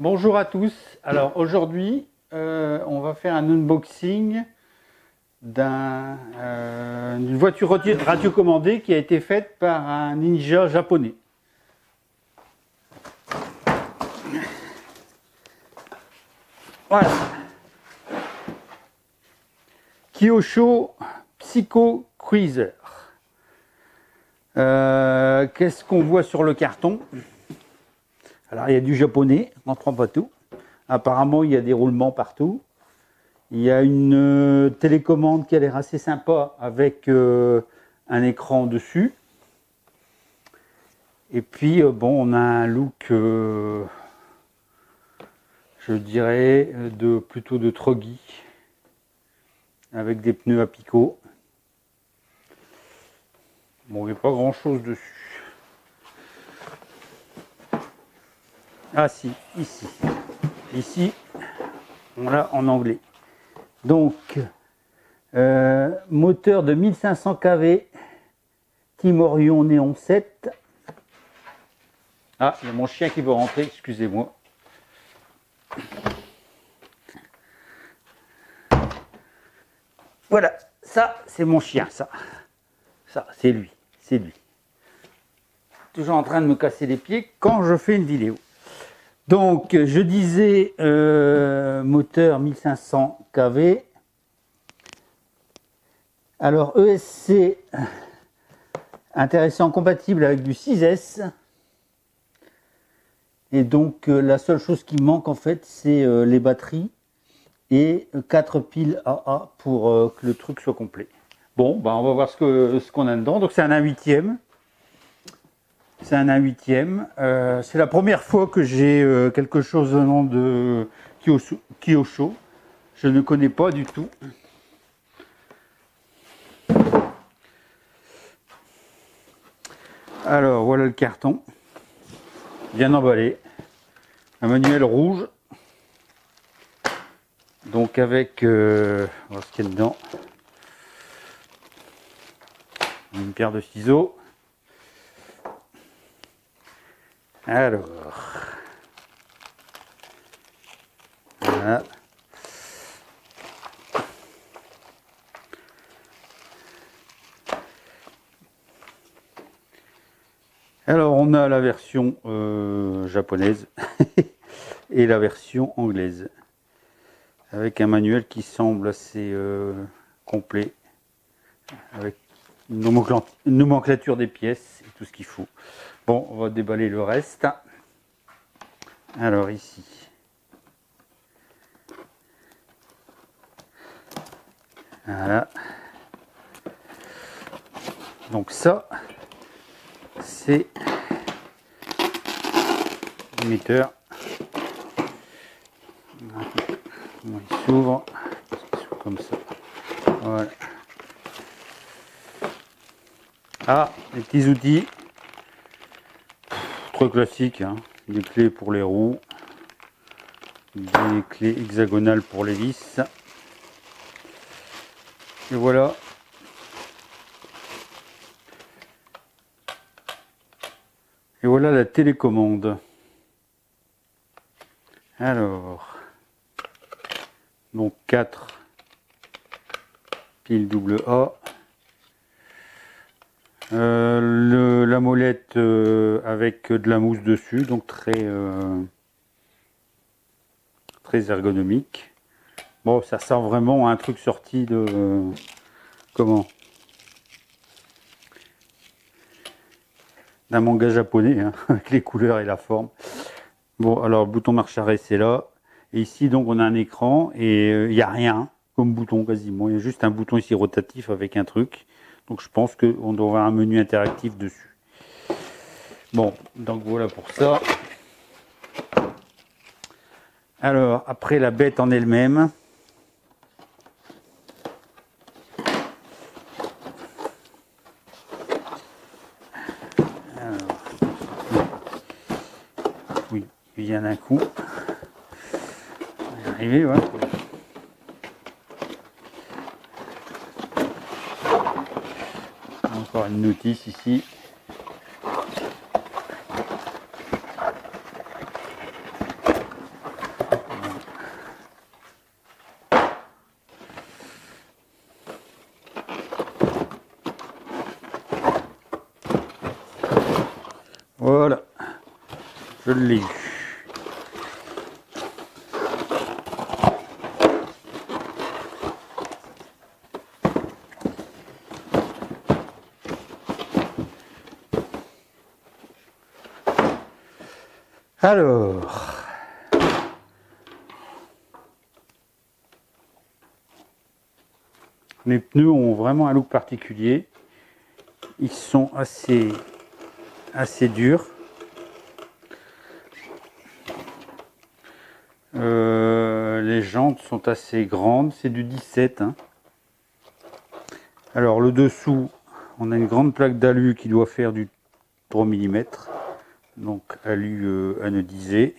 Bonjour à tous. Alors aujourd'hui, on va faire un unboxing d'une voiture radiocommandée qui a été faite par un ninja japonais. Voilà. Kyosho Psycho Cruiser. Qu'est-ce qu'on voit sur le carton? Alors il y a du japonais, on ne prend pas tout. Apparemment il y a des roulements partout. Il y a une télécommande qui a l'air assez sympa avec un écran dessus. Et puis bon, on a un look, je dirais, plutôt de truggy, avec des pneus à picot. Bon, il n'y a pas grand chose dessus. Ah si, ici. Ici, on l'a en anglais. Donc, moteur de 1500 kV, Team Orion Néon 7. Ah, il y a mon chien qui veut rentrer, excusez-moi. Voilà, ça c'est mon chien, ça. Ça, c'est lui, c'est lui. Toujours en train de me casser les pieds quand je fais une vidéo. Donc, je disais moteur 1500 kV. Alors, ESC intéressant, compatible avec du 6S. Et donc, la seule chose qui manque en fait, c'est les batteries et 4 piles AA pour que le truc soit complet. Bon, bah, on va voir ce qu'on a dedans. Donc, c'est un 1/8e. C'est un 1/8e. C'est la première fois que j'ai quelque chose venant de Kyosho. Je ne connais pas du tout. Alors voilà le carton. Bien emballé. Un manuel rouge. Donc avec, on va voir ce qu'il y a dedans. Une paire de ciseaux. Alors, voilà. Alors, on a la version japonaise et la version anglaise, avec un manuel qui semble assez complet, avec une nomenclature des pièces et tout ce qu'il faut. Bon, on va déballer le reste. Alors ici, voilà. Donc ça, c'est l'émetteur. Il s'ouvre comme ça. Voilà. Ah, les petits outils. Très classique, hein. Des clés pour les roues, des clés hexagonales pour les vis. Et voilà. Et voilà la télécommande. Alors, donc 4 piles AA. La molette avec de la mousse dessus, donc très ergonomique. Bon, ça sent vraiment un truc sorti de comment, d'un manga japonais, hein, avec les couleurs et la forme. Bon, alors le bouton marche arrêt c'est là, et ici donc on a un écran et il n'y a rien comme bouton quasiment. Il y a juste un bouton ici rotatif avec un truc. Donc je pense qu'on doit avoir un menu interactif dessus. Bon, donc voilà pour ça. Alors, après la bête en elle-même. Oui, il vient d'un coup. On va y arriver, ouais. Encore une notice ici. Voilà, je l'ai eu. Alors, les pneus ont vraiment un look particulier. Ils sont assez durs. Les jantes sont assez grandes, c'est du 17. Hein. Alors le dessous, on a une grande plaque d'alu qui doit faire du 3 mm. Donc alu anodisé.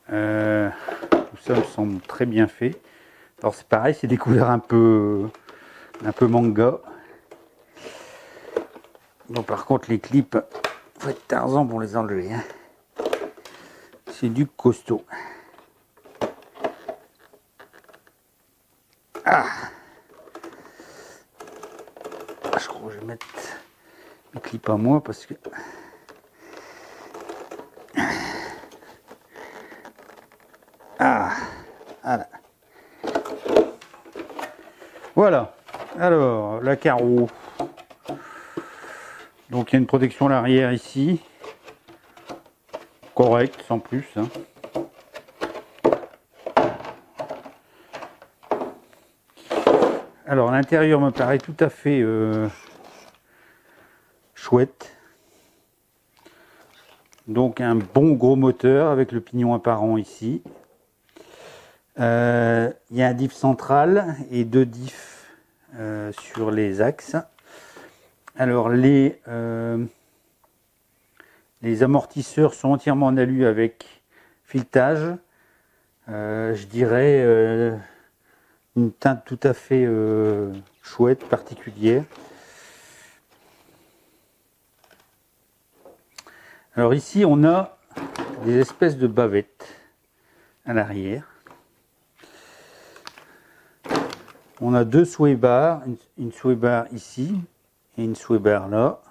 Tout ça me semble très bien fait. Alors c'est pareil, c'est des couleurs un peu manga. Bon, par contre les clips, faut être Tarzan pour les enlever. Hein. C'est du costaud. Ah, je crois que je vais mettre mes clips à moi parce que voilà. Alors la carreau. Donc il y a une protection à l'arrière ici. Correct, sans plus. Hein. Alors l'intérieur me paraît tout à fait chouette. Donc un bon gros moteur avec le pignon apparent ici. Il y a un diff central et 2 diffs sur les axes. Alors les amortisseurs sont entièrement en alu avec filetage. Je dirais une teinte tout à fait chouette, particulière. Alors ici on a des espèces de bavettes à l'arrière. On a 2 sway bars, une sway bar ici et une sway bar là.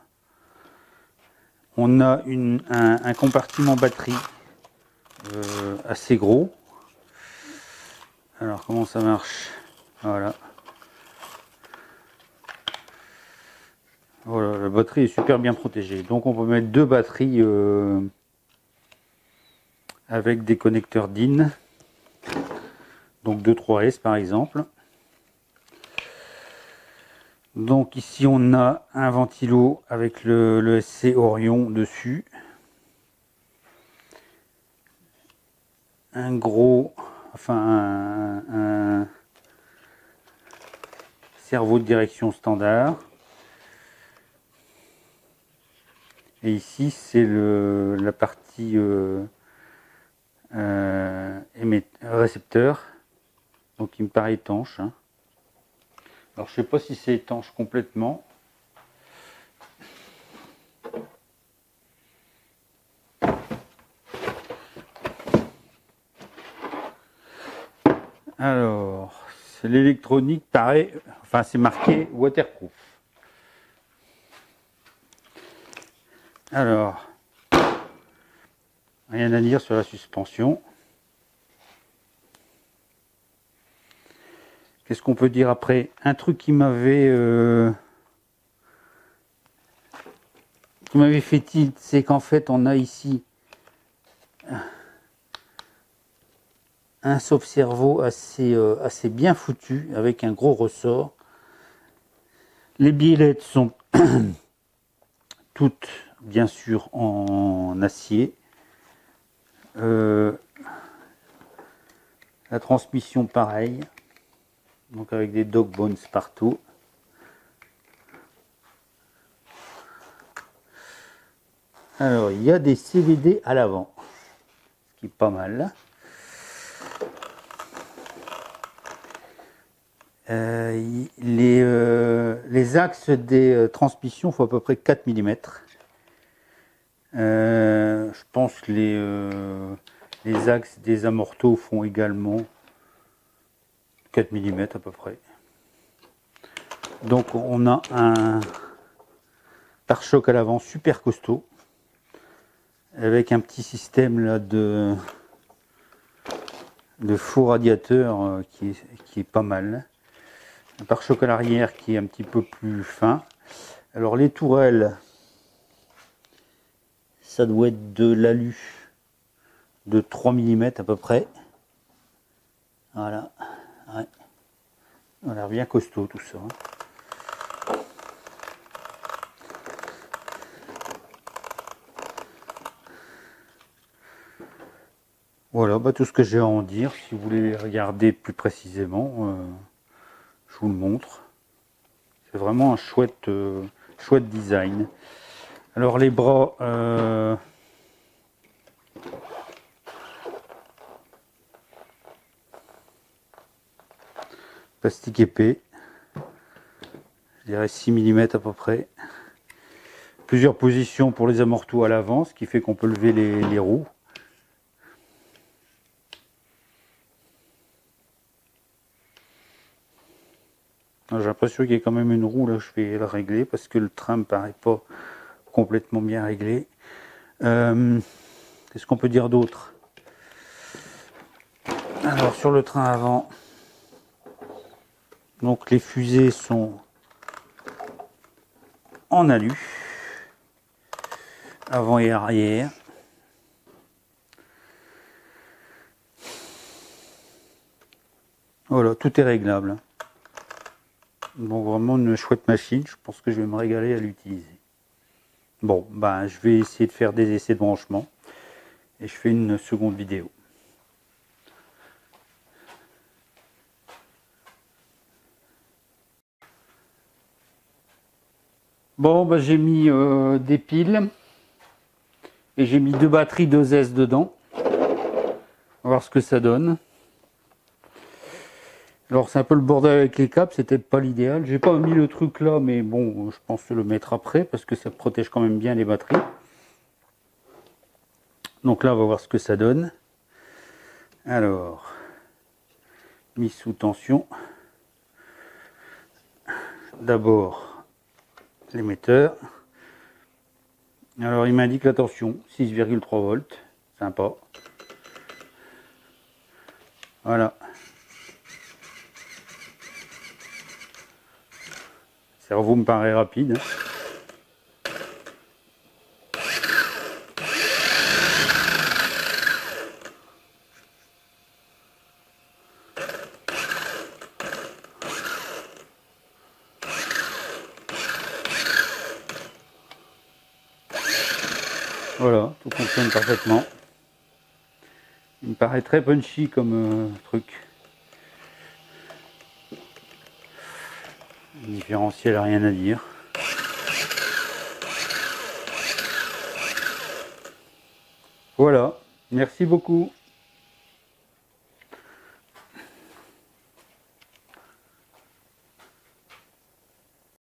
On a un compartiment batterie assez gros. Alors comment ça marche? Voilà. Voilà, la batterie est super bien protégée. Donc on peut mettre 2 batteries avec des connecteurs DIN. Donc 2 3S par exemple. Donc ici on a un ventilo avec le SC Orion dessus. Un gros, enfin un cerveau de direction standard. Et ici c'est la partie récepteur. Donc il me paraît étanche. Hein. Alors je sais pas si c'est étanche complètement. Alors, c'est l'électronique paraît, enfin c'est marqué waterproof. Alors, rien à dire sur la suspension. Qu'est-ce qu'on peut dire après? Un truc qui m'avait fait tilt, c'est qu'en fait on a ici un sauve-cerveau assez bien foutu avec un gros ressort. Les biellettes sont toutes bien sûr en acier. La transmission pareil, donc avec des dog bones partout. Alors il y a des CVD à l'avant, ce qui est pas mal. Les axes des transmissions font à peu près 4 mm. Je pense que les axes des amortos font également 4 mm à peu près. Donc on a un pare-choc à l'avant super costaud, avec un petit système là de faux radiateur qui est pas mal. Un pare-choc à l'arrière qui est un petit peu plus fin. Alors les tourelles, ça doit être de l'alu de 3 mm à peu près. Voilà, ouais. On a l'air bien costaud tout ça. Voilà, bah, tout ce que j'ai à en dire. Si vous voulez regarder plus précisément, je vous le montre. C'est vraiment un chouette, chouette design. Alors les bras, plastique épais, je dirais 6 mm à peu près. Plusieurs positions pour les amortos à l'avant, ce qui fait qu'on peut lever les roues. J'ai l'impression qu'il y a quand même une roue là, je vais la régler parce que le train me paraît pas complètement bien réglé. Qu'est-ce qu'on peut dire d'autre? Alors sur le train avant, donc les fusées sont en alu, avant et arrière. Voilà, tout est réglable. Donc vraiment une chouette machine, je pense que je vais me régaler à l'utiliser. Bon, ben je vais essayer de faire des essais de branchement et je fais une seconde vidéo. Bon, ben j'ai mis des piles et j'ai mis 2 batteries 2S dedans. On va voir ce que ça donne. Alors c'est un peu le bordel avec les câbles, c'était pas l'idéal. J'ai pas mis le truc là, mais bon, je pense le mettre après parce que ça protège quand même bien les batteries. Donc là, on va voir ce que ça donne. Alors, mise sous tension. D'abord, l'émetteur. Alors il m'indique la tension, 6,3 volts. Sympa. Voilà. Le cerveau me paraît rapide. Voilà, tout fonctionne parfaitement. Il me paraît très punchy comme truc. Le différentiel, rien à dire. Voilà, merci beaucoup.